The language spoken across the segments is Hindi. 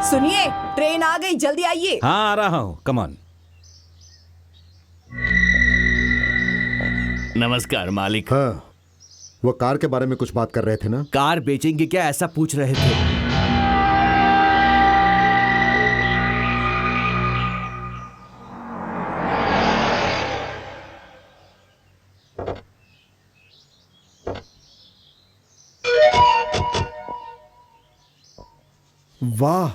सुनिए, ट्रेन आ गई, जल्दी आइए। हाँ आ रहा हूँ, कम ऑन। नमस्कार मालिक। हाँ, वो कार के बारे में कुछ बात कर रहे थे ना? कार बेचेंगे क्या, ऐसा पूछ रहे थे। वाह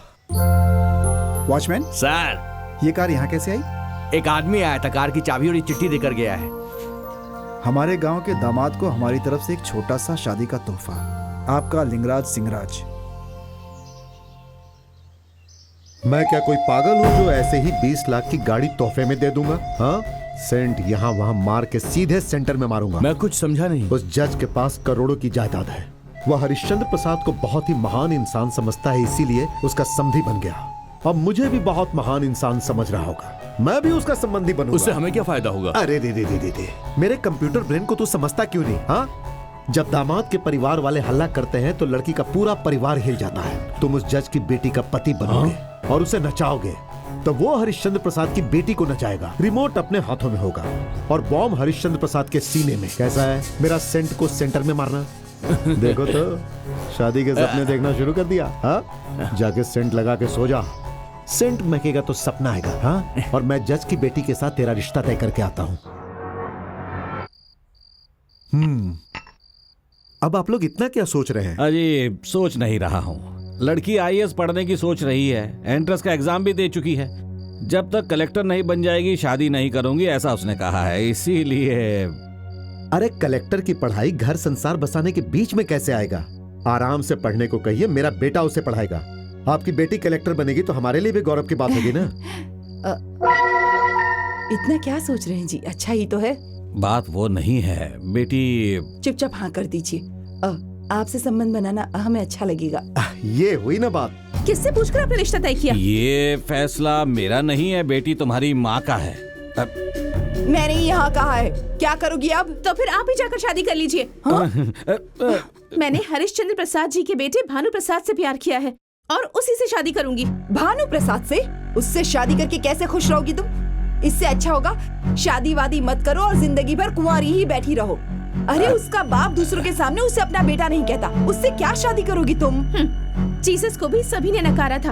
वॉचमैन, सर, ये कार यहाँ कैसे आई? एक आदमी आया था, कार की चाबी और ये चिट्ठी देकर गया है। हमारे गांव के दामाद को हमारी तरफ से एक छोटा सा शादी का तोहफा, आपका लिंगराज सिंहराज। मैं क्या कोई पागल हूँ जो ऐसे ही 20 लाख की गाड़ी तोहफे में दे दूंगा? हाँ, सेंट यहाँ वहाँ मार के सीधे सेंटर में मारूंगा। मैं कुछ समझा नहीं। उस जज के पास करोड़ों की जायदाद है। वह हरिश्चंद्र प्रसाद को बहुत ही महान इंसान समझता है, इसीलिए उसका समधी बन गया। अब मुझे भी बहुत महान इंसान समझ रहा होगा, मैं भी उसका संबंधी बनूंगा। उससे हमें क्या फायदा होगा? अरे दे मेरे कंप्यूटर ब्रेन को तू समझता क्यों नहीं? हाँ, जब दामाद के परिवार वाले हल्ला करते हैं तो लड़की का पूरा परिवार हिल जाता है। तुम उस जज की बेटी का पति बनोगे और उसे नचाओगे, तो वो हरिश्चंद्र प्रसाद की बेटी को नचाएगा। रिमोट अपने हाथों में होगा और बॉम्ब हरिश्चंद्र प्रसाद के सीने में। कैसा है मेरा सेंट को सेंटर में मारना? देखो तो, शादी के सपने देखना शुरू कर दिया। हाँ, जाके सेंट लगा के सो जा। सेंट महकेगा तो सपना आएगा। हाँ, और मैं जज की बेटी के साथ तेरा रिश्ता तय करके आता हूँ। अब आप लोग इतना क्या सोच रहे हैं? अजी सोच नहीं रहा हूँ। लड़की आईएएस पढ़ने की सोच रही है, एंट्रेंस का एग्जाम भी दे चुकी है। जब तक कलेक्टर नहीं बन जाएगी शादी नहीं करूंगी, ऐसा उसने कहा है, इसीलिए। अरे कलेक्टर की पढ़ाई घर संसार बसाने के बीच में कैसे आएगा? आराम से पढ़ने को कहिए, मेरा बेटा उसे पढ़ाएगा। आपकी बेटी कलेक्टर बनेगी तो हमारे लिए भी गौरव की बात होगी ना। इतना क्या सोच रहे हैं जी, अच्छा ही तो है। बात वो नहीं है बेटी। चुपचाप हाँ कर दीजिए। आपसे संबंध बनाना हमें अच्छा लगेगा। ये हुई ना बात। किससे पूछकर आपने रिश्ता तय किया? ये फैसला मेरा नहीं है बेटी, तुम्हारी माँ का है। मैंने यहाँ कहा है, क्या करोगी अब? तो फिर आप ही जाकर शादी कर लीजिए। हाँ? मैंने हरिश्चंद्र प्रसाद जी के बेटे भानु प्रसाद से प्यार किया है और उसी से शादी करूंगी। भानु प्रसाद से? उससे शादी करके कैसे खुश रहोगी तुम? इससे अच्छा होगा शादी वादी मत करो और जिंदगी भर कुंवारी ही बैठी रहो। अरे उसका बाप दूसरों के सामने उसे अपना बेटा नहीं कहता, उससे क्या शादी करोगी तुम? जीसस को भी सभी ने नकारा था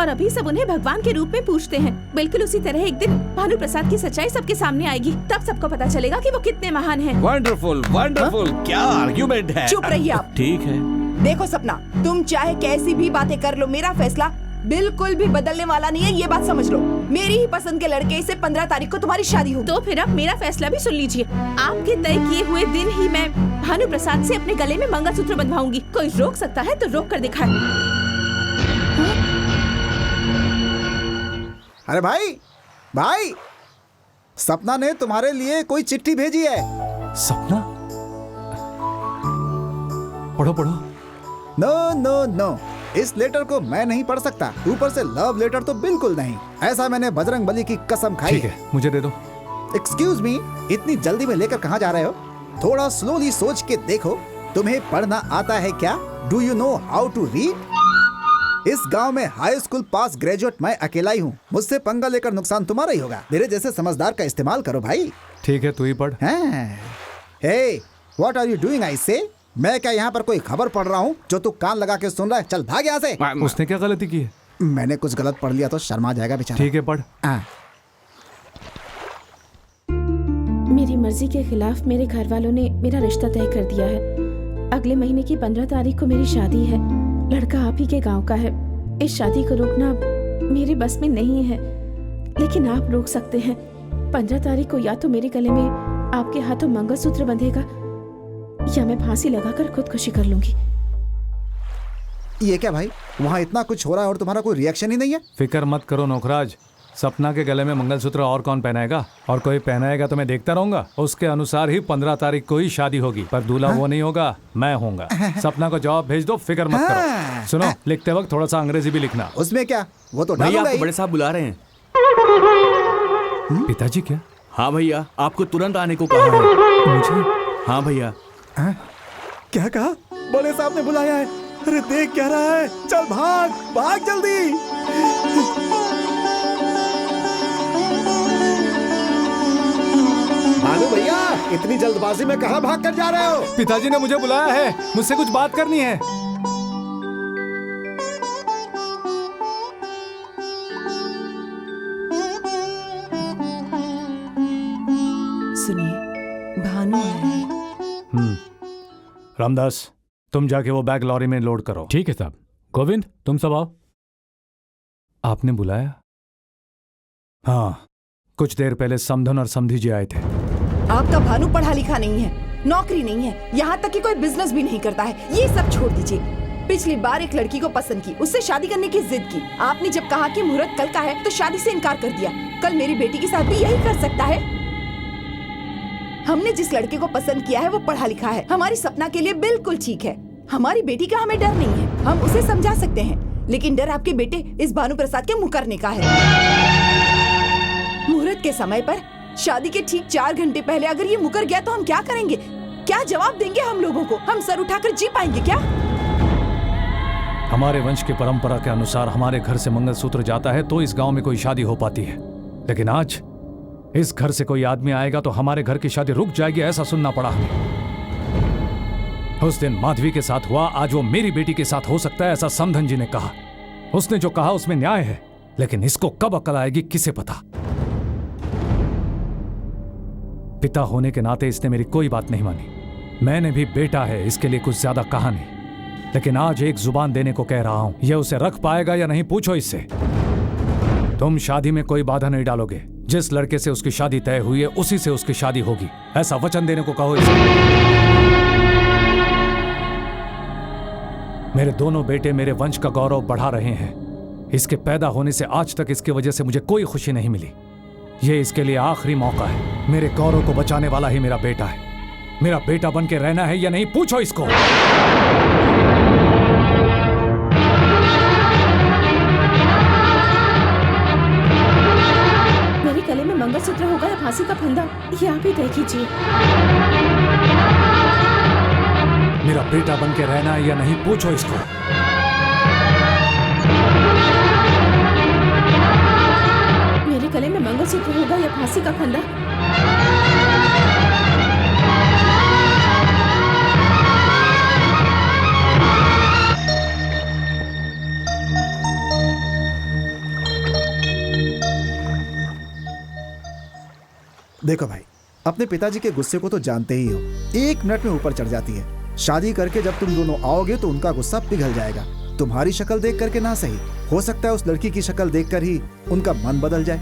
और अभी सब उन्हें भगवान के रूप में पूछते हैं। बिल्कुल उसी तरह एक दिन भानु प्रसाद की सच्चाई सबके सामने आएगी, तब सबको पता चलेगा कि वो कितने महान हैं। वंडरफुल वंडरफुल, क्या आर्ग्यूमेंट है। चुप रहिए आप। ठीक है। देखो सपना, तुम चाहे कैसी भी बातें कर लो, मेरा फैसला बिल्कुल भी बदलने वाला नहीं है, ये बात समझ लो। मेरी ही पसंद के लड़के से 15 तारीख को तुम्हारी शादी हो। तो फिर अब मेरा फैसला भी सुन लीजिए। आपके तय किए हुए दिन ही मैं भानु प्रसाद से अपने गले में मंगलसूत्र बंधवाऊंगी। कोई रोक सकता है तो रोक कर दिखाए। अरे भाई, सपना ने तुम्हारे लिए कोई चिट्ठी भेजी है। सपना? पढ़ो। नो, इस लेटर को मैं नहीं पढ़ सकता। ऊपर से लव लेटर तो बिल्कुल नहीं। ऐसा मैंने बजरंग बली की कसम खाई। ठीक है, मुझे दे दो। एक्सक्यूज मी, इतनी जल्दी में लेकर कहाँ जा रहे हो? थोड़ा स्लोली सोच के देखो। तुम्हें पढ़ना आता है क्या? Do you know how to read? इस गांव में हाई स्कूल पास ग्रेजुएट मैं अकेला ही हूँ। मुझसे पंगा लेकर नुकसान तुम्हारा ही होगा। मेरे जैसे समझदार का इस्तेमाल करो भाई। ठीक है, तू ही पढ़। हे, व्हाट आर यू डूइंग? आई से मैं क्या यहाँ पर कोई खबर पढ़ रहा हूँ जो तू कान लगा के सुन रहा है? चल भाग यहाँ से। उसने क्या गलती की है? मैंने कुछ गलत पढ़ लिया तो शर्मा जाएगा बेचारा। ठीक है, पढ़। मेरी मर्जी के खिलाफ मेरे घर वालों ने मेरा रिश्ता तय कर दिया है। अगले महीने की 15 तारीख को मेरी शादी है। लड़का आप ही के गांव का है। इस शादी को रोकना मेरे बस में नहीं है, लेकिन आप रोक सकते हैं। 15 तारीख को या तो मेरे गले में आपके हाथों मंगलसूत्र बंधेगा या मैं फांसी लगाकर खुदकुशी कर लूंगी। ये क्या भाई, वहाँ इतना कुछ हो रहा है और तुम्हारा कोई रिएक्शन ही नहीं है? फिक्र मत करो नौकराज, सपना के गले में मंगलसूत्र और कौन पहनाएगा? और कोई पहनाएगा तो मैं देखता रहूंगा। उसके अनुसार ही 15 तारीख को ही शादी होगी, पर दूल्हा वो नहीं होगा, मैं होऊंगा। सपना को जवाब भेज दो, फिक्र मत करो। सुनो, लिखते वक्त थोड़ा सा अंग्रेजी भी लिखना। उसमें क्या, वो तो भैया आपको बड़े साहब बुला रहे हैं। पिताजी क्या? हाँ भैया, आपको तुरंत आने को कहा है। मुझे? हाँ भैया। क्या कहा? बड़े साहब ने बुलाया है। अरे देख क्या रहा है, चल भाग जल्दी। भानु भैया, इतनी जल्दबाजी में कहाँ भाग कर जा रहे हो? पिताजी ने मुझे बुलाया है, मुझसे कुछ बात करनी है। सुनिए, भानु आया है। रामदास, तुम जाके वो बैग लॉरी में लोड करो। ठीक है साहब। गोविंद, तुम सब आओ। आपने बुलाया? हाँ, कुछ देर पहले समधन और समधी जी आए थे। आपका भानु पढ़ा लिखा नहीं है, नौकरी नहीं है, यहाँ तक कि कोई बिजनेस भी नहीं करता है। ये सब छोड़ दीजिए। पिछली बार एक लड़की को पसंद की, उससे शादी करने की जिद की। आपने जब कहा कि मुहूर्त कल का है तो शादी से इनकार कर दिया। कल मेरी बेटी के साथ भी यही कर सकता है। हमने जिस लड़के को पसंद किया है वो पढ़ा लिखा है, हमारी सपना के लिए बिल्कुल ठीक है। हमारी बेटी का हमें डर नहीं है, हम उसे समझा सकते हैं, लेकिन डर आपके बेटे इस भानु प्रसाद के मुकरने का है। मुहूर्त के समय पर शादी के ठीक 4 घंटे पहले अगर ये मुकर गया तो हम क्या करेंगे? क्या जवाब देंगे हम लोगों को? हम सर उठाकर जी पाएंगे क्या? हमारे वंश की परंपरा के अनुसार हमारे घर से मंगलसूत्र जाता है तो इस गांव में कोई शादी हो पाती है, लेकिन आज इस घर से कोई आदमी आएगा तो हमारे घर की शादी रुक जाएगी, ऐसा सुनना पड़ा हमें। उस दिन माधवी के साथ हुआ, आज वो मेरी बेटी के साथ हो सकता है, ऐसा समधन जी ने कहा। उसने जो कहा उसमें न्याय है, लेकिन इसको कब अकल आएगी किसे पता। पिता होने के नाते इसने मेरी कोई बात नहीं मानी। मैंने भी बेटा है, इसके लिए कुछ ज्यादा कहा नहीं, लेकिन आज एक जुबान देने को कह रहा हूं। यह उसे रख पाएगा या नहीं पूछो इससे। तुम शादी में कोई बाधा नहीं डालोगे। जिस लड़के से उसकी शादी तय हुई है उसी से उसकी शादी होगी, ऐसा वचन देने को कहो इसे। मेरे दोनों बेटे मेरे वंश का गौरव बढ़ा रहे हैं। इसके पैदा होने से आज तक इसकी वजह से मुझे कोई खुशी नहीं मिली। यह इसके लिए आखिरी मौका है। मेरे गौरव को बचाने वाला ही मेरा बेटा है। मेरा बेटा बन के रहना है या नहीं पूछो इसको। मेरे गले में मंगलसूत्र होगा या फांसी का फंदा, ये आप ही तय कीजिए। मेरा बेटा बन के रहना है या नहीं पूछो इसको। मेरे गले में मंगलसूत्र होगा या फांसी का फंदा। देखो भाई, अपने पिताजी के गुस्से को तो जानते ही हो, 1 मिनट में ऊपर चढ़ जाती है। शादी करके जब तुम दोनों आओगे तो उनका गुस्सा पिघल जाएगा। तुम्हारी शक्ल देख करके ना सही, हो सकता है उस लड़की की शक्ल देखकर ही उनका मन बदल जाए।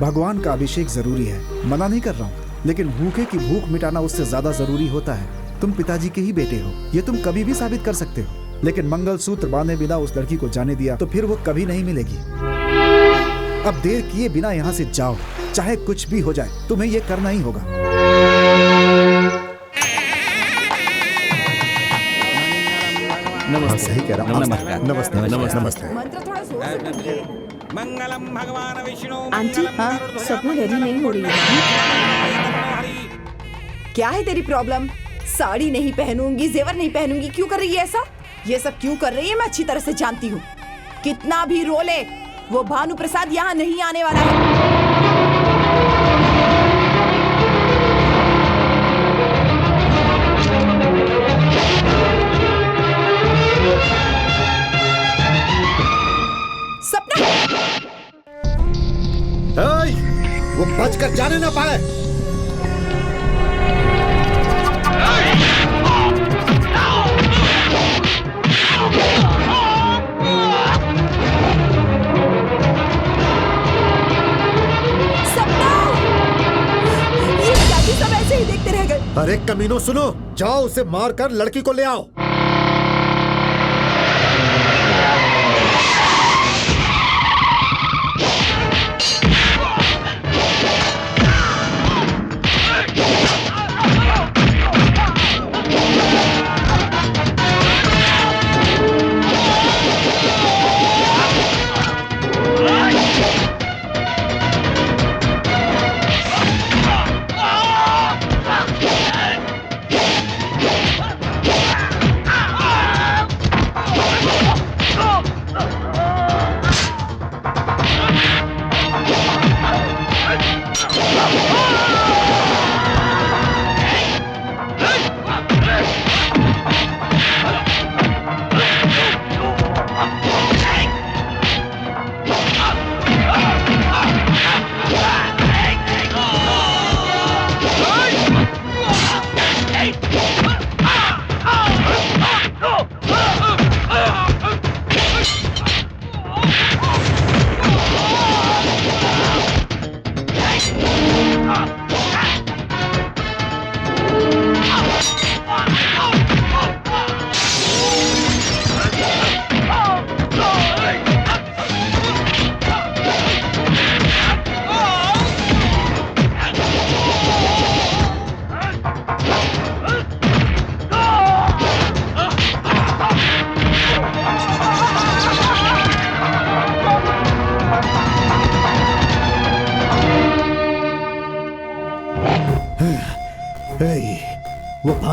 भगवान का अभिषेक जरूरी है, मना नहीं कर रहा हूँ, लेकिन भूखे की भूख मिटाना उससे ज्यादा जरूरी होता है। तुम पिताजी के ही बेटे हो, ये तुम कभी भी साबित कर सकते हो, लेकिन मंगलसूत्र बांधे बिना उस लड़की को जाने दिया तो फिर वो कभी नहीं मिलेगी। अब देर किए बिना यहाँ से जाओ, चाहे कुछ भी हो जाए, तुम्हें ये करना ही होगा। नमस्ते। सही कह रहा हूँ। नमस्ते नमस्ते नमस्ते। मंत्र थोड़ा जोर से बोलिए। मंगलम भगवान विष्णु। आंटी, हाँ, सपना रेडी नहीं हो रही है। क्या है तेरी प्रॉब्लम? साड़ी नहीं पहनूंगी, जेवर नहीं पहनूंगी, क्यों कर रही है ऐसा? ये सब क्यों कर रही है मैं अच्छी तरह से जानती हूँ। कितना भी रो ले, वो भानु प्रसाद यहाँ नहीं आने वाला है। सपना, वो बच कर जाने ना पाए। सब ऐसे ही देखते रह गए। अरे कमीनों सुनो, जाओ उसे मारकर लड़की को ले आओ।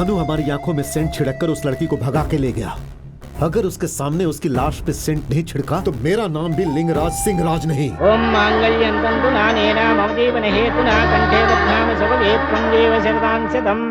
भानु हमारी आंखों में सेंट छिड़ककर उस लड़की को भगा के ले गया। अगर उसके सामने उसकी लाश पे सेंट नहीं छिड़का तो मेरा नाम भी लिंगराज सिंह राज नहीं। ओम मांगल्यं तन्तु नानेन मम जीवन हेतुना कंठे बध्नामि शपथे त्वं देव शरदां शतम्।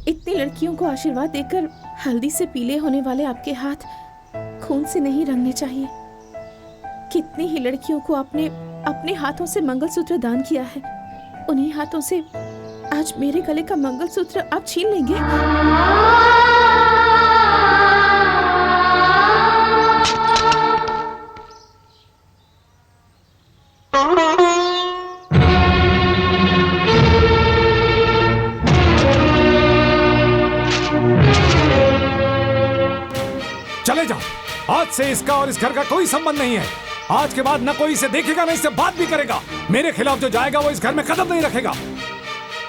इतनी लड़कियों को आशीर्वाद देकर हल्दी से पीले होने वाले आपके हाथ खून से नहीं रंगने चाहिए। कितनी ही लड़कियों को आपने अपने हाथों से मंगलसूत्र दान किया है, उन्हीं हाथों से आज मेरे गले का मंगलसूत्र आप छीन लेंगे। चले जाओ, आज से इसका और इस घर का कोई संबंध नहीं है। आज के बाद न कोई इसे देखेगा न इससे बात भी करेगा। मेरे खिलाफ जो जाएगा वो इस घर में कदम नहीं रखेगा।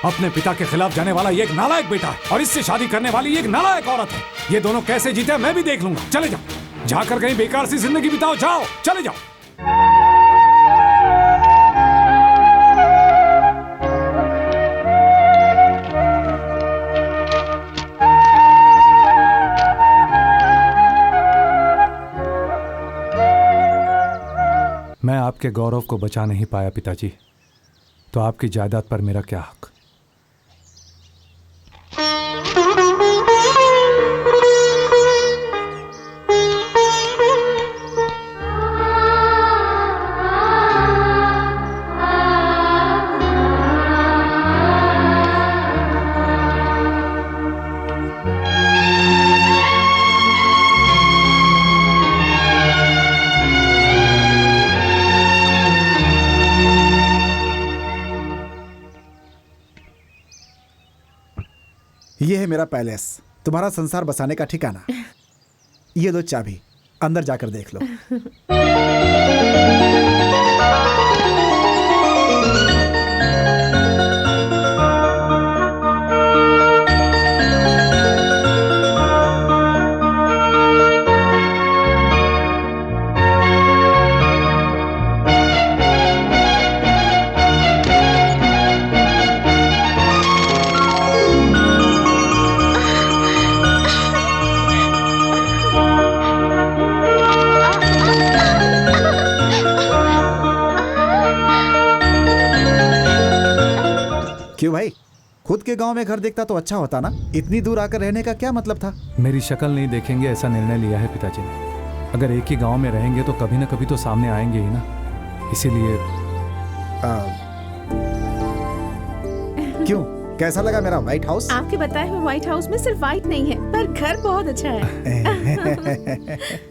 अपने पिता के खिलाफ जाने वाला ये एक नालायक बेटा है और इससे शादी करने वाली ये एक नालायक औरत है। ये दोनों कैसे जीते मैं भी देख लूंगा। चले जाओ, जाकर कहीं बेकार सी जिंदगी बिताओ। जाओ, चले जाओ। मैं आपके गौरव को बचा नहीं पाया पिताजी, तो आपकी जायदाद पर मेरा क्या हक? ये है मेरा पैलेस, तुम्हारा संसार बसाने का ठिकाना। ये लो चाबी, अंदर जाकर देख लो। क्यों भाई, खुद के गांव में घर देखता तो अच्छा होता ना। इतनी दूर आकर रहने का क्या मतलब था? मेरी शक्ल नहीं देखेंगे ऐसा निर्णय लिया है पिताजी ने। अगर एक ही गांव में रहेंगे तो कभी ना कभी तो सामने आएंगे ही ना, इसीलिए। क्यों, कैसा लगा मेरा व्हाइट हाउस? आपके बताए हुए व्हाइट हाउस में सिर्फ व्हाइट नहीं है, पर घर बहुत अच्छा है।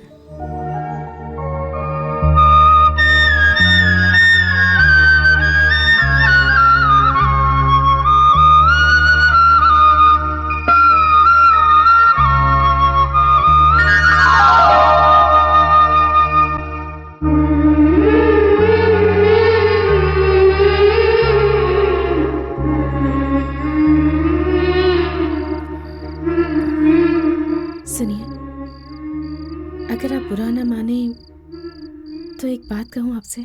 सुनिए, अगर आप बुरा ना माने तो एक बात कहूँ आपसे।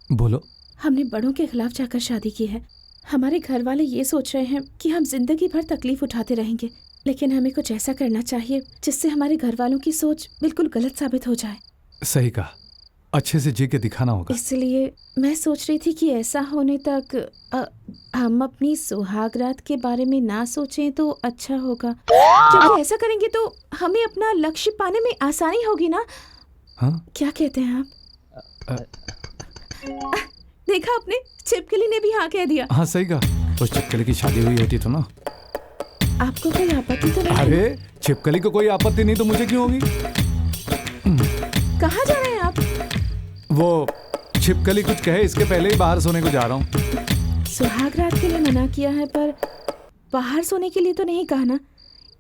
बोलो। हमने बड़ों के खिलाफ जाकर शादी की है। हमारे घर वाले ये सोच रहे हैं कि हम जिंदगी भर तकलीफ उठाते रहेंगे, लेकिन हमें कुछ ऐसा करना चाहिए जिससे हमारे घर वालों की सोच बिल्कुल गलत साबित हो जाए। सही कहा, अच्छे से जी के दिखाना होगा। इसलिए मैं सोच रही थी कि ऐसा होने तक हम अपनी सुहागरात के बारे में ना सोचें तो अच्छा होगा, क्योंकि ऐसा करेंगे तो हमें अपना लक्ष्य पाने में आसानी होगी ना। हाँ? क्या कहते हैं आप? देखा आपने, छिपकली ने भी हाँ कह दिया। हाँ सही कहा, उस छिपकली की शादी हुई होती तो ना। आपको कोई आपत्ति तो नहीं? अरे छिपकली को कोई आपत्ति नहीं तो मुझे क्यों होगी? कहाँ जा रहे हैं आप? वो छिपकली कुछ कहे इसके पहले ही बाहर सोने को जा रहा हूँ। सुहागरात के लिए मना किया है, पर बाहर सोने के लिए तो नहीं कहा ना।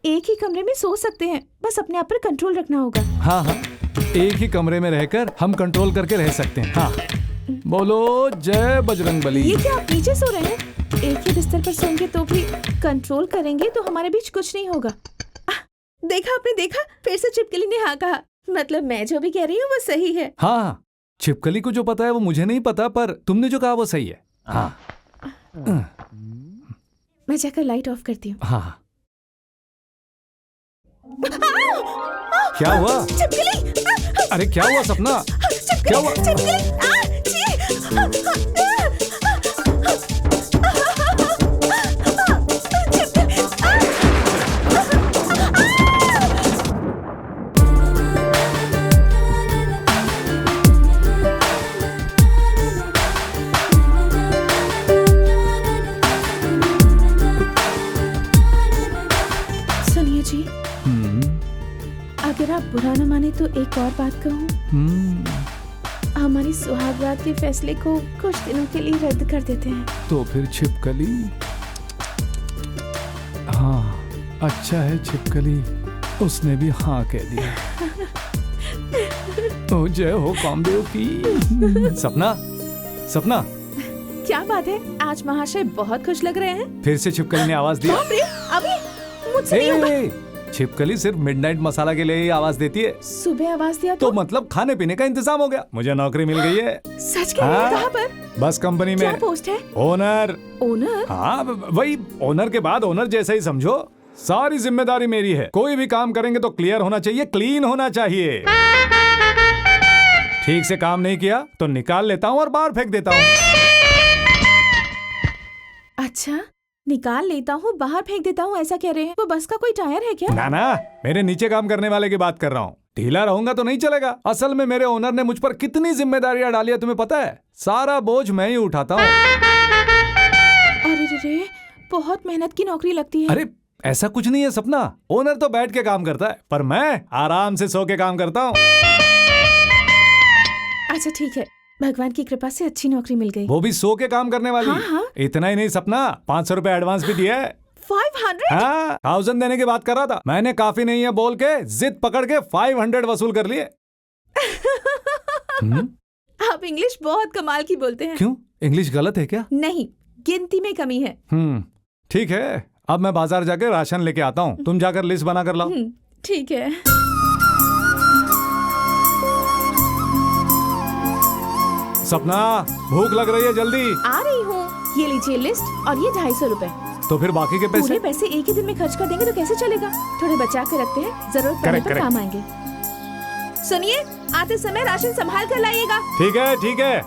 एक ही कमरे में सो सकते हैं, बस अपने आप पर कंट्रोल रखना होगा। हाँ हाँ, एक ही कमरे में रहकर हम कंट्रोल करके रह सकते हैं। हाँ, बोलो जय बजरंग बली। ये क्या आप नीचे सो रहे हैं? एक ही बिस्तर पर सोएंगे तो भी कंट्रोल करेंगे तो हमारे बीच कुछ नहीं होगा। देखा आपने, देखा फिर से छिपकली ने हाँ कहा। मतलब मैं जो भी कह रही हूँ वो सही है। हाँ, छिपकली को जो पता है वो मुझे नहीं पता, पर तुमने जो कहा वो सही है। हाँ मैं जाकर लाइट ऑफ करती हूँ। हाँ। क्या हुआ? छिपकली! अरे क्या हुआ सपना? क्या हुआ? सुनिए जी, अगर आप बुरा न माने तो एक और बात कहूँ। हमारी सुहागरात के फैसले को कुछ दिनों के लिए रद्द कर देते हैं। तो फिर छिपकली? हाँ, अच्छा है छिपकली, उसने भी हाँ कह दिया। ओ जय हो कामदेव की। सपना, सपना, क्या बात है, आज महाशय बहुत खुश लग रहे हैं। फिर से छिपकली ने आवाज दी। बाप रे, अभी मुझसे नहीं होगा। छिपकली सिर्फ मिडनाइट मसाला के लिए ही आवाज देती है। सुबह आवाज दिया तो मतलब खाने पीने का इंतजाम हो गया। मुझे नौकरी मिल गई है। सच कह रहे हैं? कहाँ पर? बस कंपनी क्या में। पोस्ट है? ओनर। ओनर? हाँ, वही ओनर के बाद ओनर जैसे ही समझो। सारी जिम्मेदारी मेरी है। कोई भी काम करेंगे तो क्लियर होना चाहिए, क्लीन होना चाहिए। ठीक से काम नहीं किया तो निकाल लेता हूँ और बाहर फेंक देता हूँ। अच्छा, निकाल लेता हूँ बाहर फेंक देता हूँ, ऐसा कह रहे हैं? वो बस का कोई टायर है क्या? ना ना, मेरे नीचे काम करने वाले की बात कर रहा हूँ। ढीला रहूंगा तो नहीं चलेगा। असल में मेरे ओनर ने मुझ पर कितनी जिम्मेदारियां डाली है तुम्हें पता है? सारा बोझ मैं ही उठाता हूँ। अरे रे, बहुत मेहनत की नौकरी लगती है। अरे ऐसा कुछ नहीं है सपना, ओनर तो बैठ के काम करता है, पर मैं आराम से सो के काम करता हूँ। अच्छा ठीक है, भगवान की कृपा से अच्छी नौकरी मिल गई। वो भी सो के काम करने वाली। हाँ, हाँ। इतना ही नहीं सपना, 500 रुपए एडवांस भी दिया है। 500? हाँ, 1000 देने की बात कर रहा था। मैंने काफी नहीं है बोल के जिद पकड़ के 500 वसूल कर लिए। आप इंग्लिश बहुत कमाल की बोलते हैं। क्यों, इंग्लिश गलत है क्या? नहीं, गिनती में कमी है। ठीक है, अब मैं बाजार जाके राशन लेके आता हूँ, तुम जाकर लिस्ट बना कर लाओ। ठीक है। सपना, भूख लग रही है, जल्दी आ रही हूँ। ये लीजिए लिस्ट और ये 250 रुपए। तो फिर बाकी के पैसे? पूरे पैसे एक ही दिन में खर्च कर देंगे तो कैसे चलेगा? थोड़े बचा के रखते हैं, जरूरत पड़ने पर काम आएंगे। सुनिए, आते समय राशन संभाल कर लाइएगा। ठीक है, ठीक है।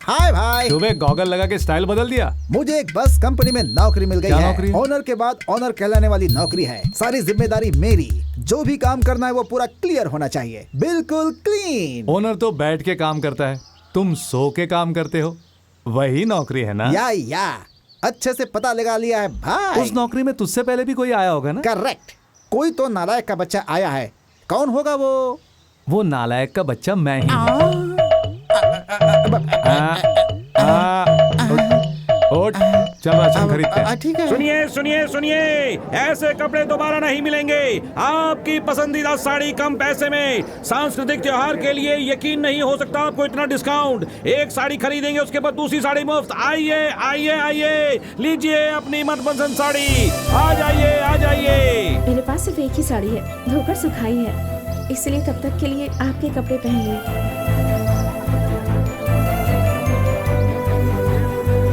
हाय भाई, सुबह गॉगल लगा के स्टाइल बदल दिया। मुझे एक बस कंपनी में नौकरी मिल गई क्या है। नौकरी? ओनर के बाद ओनर कहलाने वाली नौकरी है। सारी जिम्मेदारी मेरी। जो भी काम करना है वो पूरा क्लियर होना चाहिए, बिल्कुल क्लीन। ओनर तो बैठ के काम करता है, तुम सो के काम करते हो, वही नौकरी है ना? या अच्छे से पता लगा लिया है भाई। उस नौकरी में तुझसे पहले भी कोई आया होगा ना? करेक्ट, कोई तो नालायक का बच्चा आया है। कौन होगा वो? वो नालायक का बच्चा मैं ही। उठ, चल राशन खरीदते हैं। ठीक है। सुनिए सुनिए सुनिए, ऐसे कपड़े दोबारा नहीं मिलेंगे। आपकी पसंदीदा साड़ी कम पैसे में, सांस्कृतिक त्योहार के लिए यकीन नहीं हो सकता आपको इतना डिस्काउंट। एक साड़ी खरीदेंगे उसके बाद दूसरी साड़ी मुफ्त। आइए आइए आइए, लीजिए अपनी मनपसंद साड़ी। आ जाइए आ जाइए। मेरे पास सिर्फ एक ही साड़ी है, धोकर सुखाई है, इसलिए तब तक के लिए आपके कपड़े पहन लिए।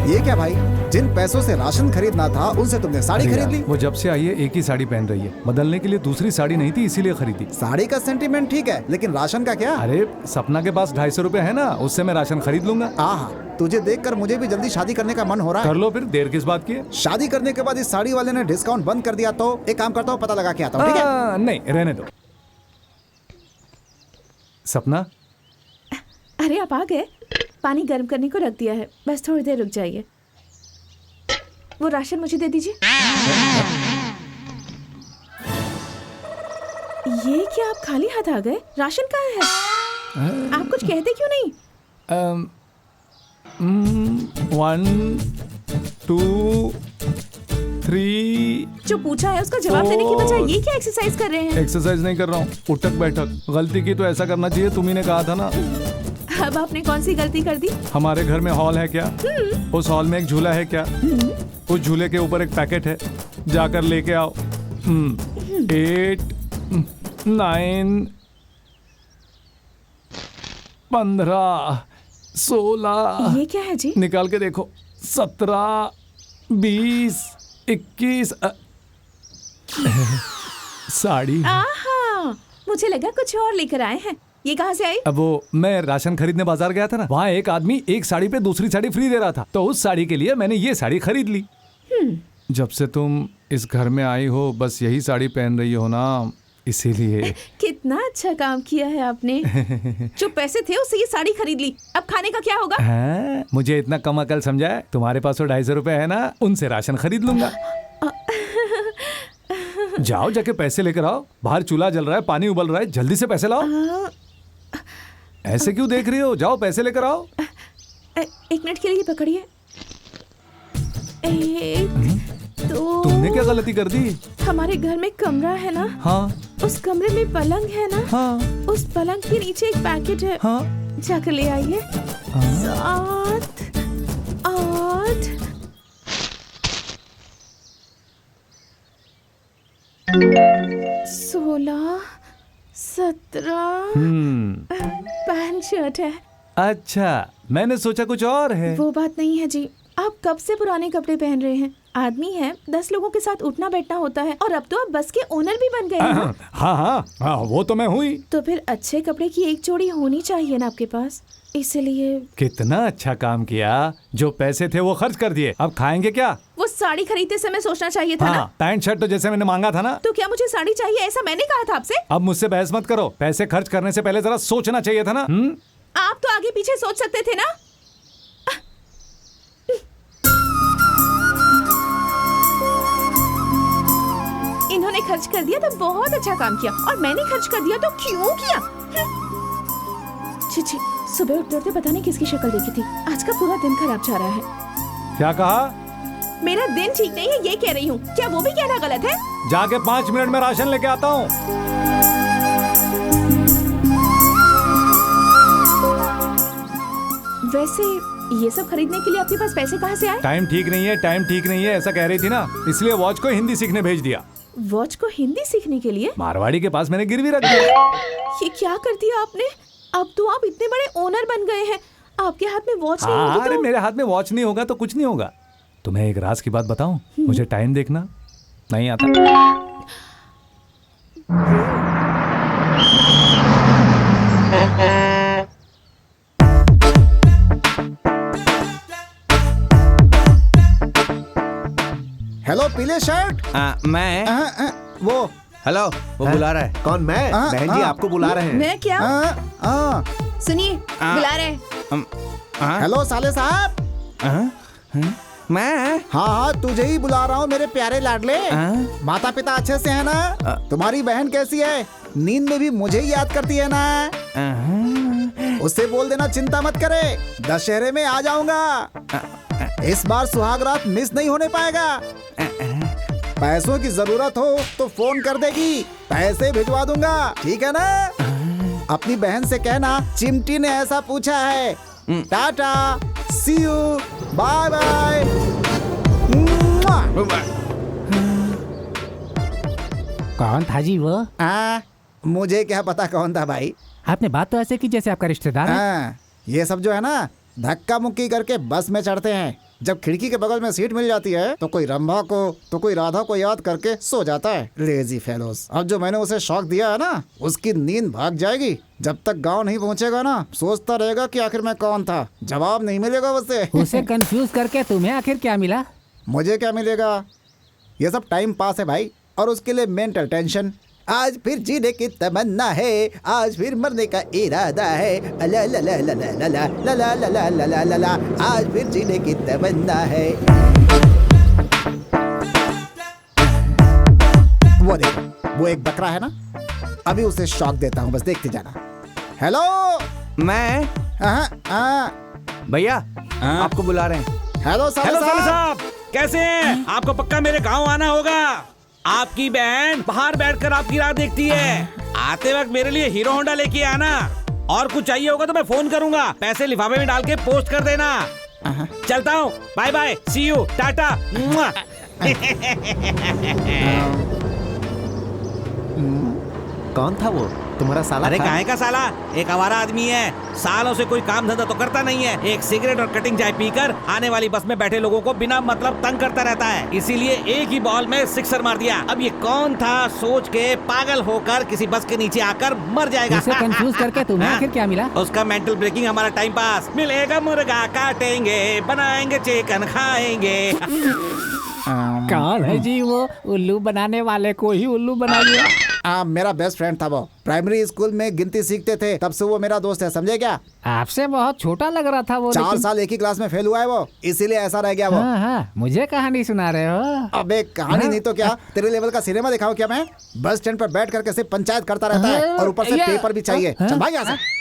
ये क्या भाई, जिन पैसों से राशन खरीदना था उनसे तुमने साड़ी खरीद ली। वो जब से आई है एक ही साड़ी पहन रही है, बदलने के लिए दूसरी साड़ी नहीं थी, इसीलिए खरीदी। साड़ी का सेंटीमेंट ठीक है, लेकिन राशन का क्या? अरे सपना के पास 250 रुपए है ना, उससे मैं राशन खरीद लूंगा। आहा, तुझे देखकर मुझे भी जल्दी शादी करने का मन हो रहा है। कर लो फिर, देर किस बात की है? शादी करने के बाद इस साड़ी वाले ने डिस्काउंट बंद कर दिया तो एक काम करता हूँ, पता लगा के आता हूँ। ठीक है? नहीं, रहने दो। सपना, अरे आप आ गए। पानी गर्म करने को रख दिया है, बस थोड़ी देर रुक जाइए। वो राशन मुझे दे दीजिए। ये क्या आप खाली हाथ आ गए? राशन कहाँ है? आप कुछ कहते क्यों नहीं? 1 2 3। जो पूछा है उसका जवाब देने की बजाय ये क्या एक्सरसाइज कर रहे हैं? एक्सरसाइज नहीं कर रहा हूँ, उठक बैठक। गलती की तो ऐसा करना चाहिए, तुम्ही ने कहा था ना। अब आपने कौन सी गलती कर दी? हमारे घर में हॉल है क्या? उस हॉल में एक झूला है क्या? उस झूले के ऊपर एक पैकेट है, जाकर लेके आओ। 8 9 15 16। ये क्या है जी? निकाल के देखो। 17 20 21। साड़ी। आहा, मुझे लगा कुछ और लेकर आए हैं। ये कहाँ से आई? अब वो मैं राशन खरीदने बाजार गया था ना, वहाँ एक आदमी एक साड़ी पे दूसरी साड़ी फ्री दे रहा था, तो उस साड़ी के लिए मैंने ये साड़ी खरीद ली। जब से तुम इस घर में आई हो बस यही साड़ी पहन रही हो ना, इसीलिए। कितना अच्छा काम किया है आपने। जो पैसे थे उससे ये साड़ी खरीद ली, अब खाने का क्या होगा? हाँ, मुझे इतना कम अकल समझा है? तुम्हारे पास वो 250 रुपए है ना, उनसे राशन खरीद लूंगा। जाओ जाके पैसे लेकर आओ। बाहर चूल्हा जल रहा है, पानी उबल रहा है, जल्दी से पैसे लाओ। ऐसे क्यों देख रही हो? जाओ पैसे लेकर आओ। 1 मिनट के लिए पकड़िए। 1 2। तुमने क्या गलती कर दी? हमारे घर में कमरा है ना, हाँ उस कमरे में पलंग है ना, हाँ उस पलंग के नीचे एक पैकेट है, हाँ। जाकर ले आइए। 7 8 16 17। पैंट शर्ट है। अच्छा, मैंने सोचा कुछ और है। वो बात नहीं है जी, आप कब से पुराने कपड़े पहन रहे हैं? आदमी है, 10 लोगों के साथ उठना बैठना होता है, और अब तो आप बस के ओनर भी बन गए हैं ना? हाँ, वो तो मैं हुई। तो फिर अच्छे कपड़े की एक जोड़ी होनी चाहिए ना आपके पास, इसलिए। कितना अच्छा काम किया, जो पैसे थे वो खर्च कर दिए, अब खाएंगे क्या? वो साड़ी खरीदते समय सोचना चाहिए था ना। पैंट शर्ट तो जैसे मैंने मांगा था ना। तो क्या मुझे साड़ी चाहिए ऐसा मैंने कहा था आपसे? अब मुझसे बहस मत करो, पैसे खर्च करने से पहले जरा सोचना चाहिए था ना। आप तो आगे पीछे सोच सकते थे ना। इन्होंने खर्च कर दिया तो बहुत अच्छा काम किया, और मैंने खर्च कर दिया तो क्यों किया? छी, सुबह उठते उठते पता नहीं किसकी शक्ल देखी थी, आज का पूरा दिन खराब जा रहा है। क्या कहा? मेरा दिन ठीक नहीं है ये कह रही हूँ, क्या वो भी कहना गलत है? जाके 5 मिनट में राशन लेके आता हूँ। वैसे ये सब खरीदने के लिए आपके पास पैसे कहाँ से आए? टाइम ठीक नहीं है, टाइम ठीक नहीं है ऐसा कह रही थी ना, इसलिए वॉच को हिंदी सीखने भेज दिया। वॉच को हिंदी सीखने के लिए? मारवाड़ी के पास मैंने गिरवी रख दिया। ये क्या कर दिया आपने? अब तो आप इतने बड़े ओनर बन गए हैं, आपके हाथ में वॉच नहीं होगी अरे तो? मेरे हाथ में वॉच नहीं होगा तो कुछ नहीं होगा। तुम्हें एक राज की बात बताऊं, मुझे टाइम देखना नहीं आता। हेलो पीले शर्ट। मैं वो हेलो, वो बुला रहा है। कौन? मैं? बहन जी आपको बुला रहे हैं। मैं क्या? सुनिए, बुला रहे हैं। हेलो साले साहब। मैं हाँ, तुझे ही बुला रहा हूँ मेरे प्यारे लाडले। माता पिता अच्छे से है ना? तुम्हारी बहन कैसी है? नींद में भी मुझे ही याद करती है ना? उससे बोल देना चिंता मत करे, दशहरे में आ जाऊंगा। इस बार सुहाग रात मिस नहीं होने पाएगा। पैसों की जरूरत हो तो फोन कर देगी, पैसे भिजवा दूंगा, ठीक है ना? अपनी बहन से कहना चिमटी ने ऐसा पूछा है। टाटा, सी यू, बाय बाय। कौन था जी वो? मुझे क्या पता कौन था भाई। आपने बात तो ऐसे की जैसे आपका रिश्तेदार है। ये सब जो है ना, धक्का मुक्की करके बस में चढ़ते हैं। जब खिड़की के बगल में सीट मिल जाती है तो कोई रंभा को तो कोई राधा को याद करके सो जाता है। Lazy fellows. अब जो मैंने उसे शौक दिया है ना, उसकी नींद भाग जाएगी। जब तक गांव नहीं पहुंचेगा ना, सोचता रहेगा कि आखिर मैं कौन था। जवाब नहीं मिलेगा उसे। उसे कंफ्यूज करके तुम्हें आखिर क्या मिला? मुझे क्या मिलेगा? ये सब टाइम पास है भाई, और उसके लिए मेंटल टेंशन। आज फिर जीने की तमन्ना है, आज फिर मरने का इरादा है। ला ला ला ला ला ला ला ला ला ला ला ला ला ला, आज फिर जीने की तमन्ना है। वो देखो, वो एक बकरा है ना, अभी उसे शॉक देता हूँ, बस देखते जाना। हेलो, मैं भैया आपको बुला रहे हैं। हेलो साले साहब। कैसे हैं? आपको पक्का मेरे गांव आना होगा। आपकी बहन बाहर बैठकर आपकी राह देखती है। आते वक्त मेरे लिए हीरो होंडा लेके आना। और कुछ चाहिए होगा तो मैं फोन करूंगा। पैसे लिफाफे में डाल के पोस्ट कर देना। चलता हूँ, bye bye, see you, tata. कौन था वो? तुम्हारा साला? अरे था? काहे का साला? एक आवारा आदमी है। सालों से कोई काम धंधा तो करता नहीं है। एक सिगरेट और कटिंग चाय पीकर आने वाली बस में बैठे लोगों को बिना मतलब तंग करता रहता है। इसीलिए एक ही बॉल में सिक्सर मार दिया। अब ये कौन था सोच के पागल होकर किसी बस के नीचे आकर मर जाएगा। उसे कंफ्यूज करके तुम्हें आखिर क्या मिला? उसका मेंटल ब्रेकिंग हमारा टाइम पास। मिलेगा मुर्गा काटेंगे, बनाएंगे चिकन खाएंगे। कौन है जी वो? उल्लू बनाने वाले को ही उल्लू बना दिया। मेरा बेस्ट फ्रेंड था वो। प्राइमरी स्कूल में गिनती सीखते थे, तब से वो मेरा दोस्त है, समझे क्या? आपसे बहुत छोटा लग रहा था वो। 4 साल एक ही क्लास में फेल हुआ है वो, इसीलिए ऐसा रह गया वो। हाँ, मुझे कहानी सुना रहे हो? अबे कहानी नहीं तो क्या, तेरे लेवल का सिनेमा दिखाऊं क्या मैं? बस स्टैंड पर बैठ करके सिर्फ पंचायत करता रहता है और ऊपर से पेपर भी चाहिए। चल भाई यहाँ से।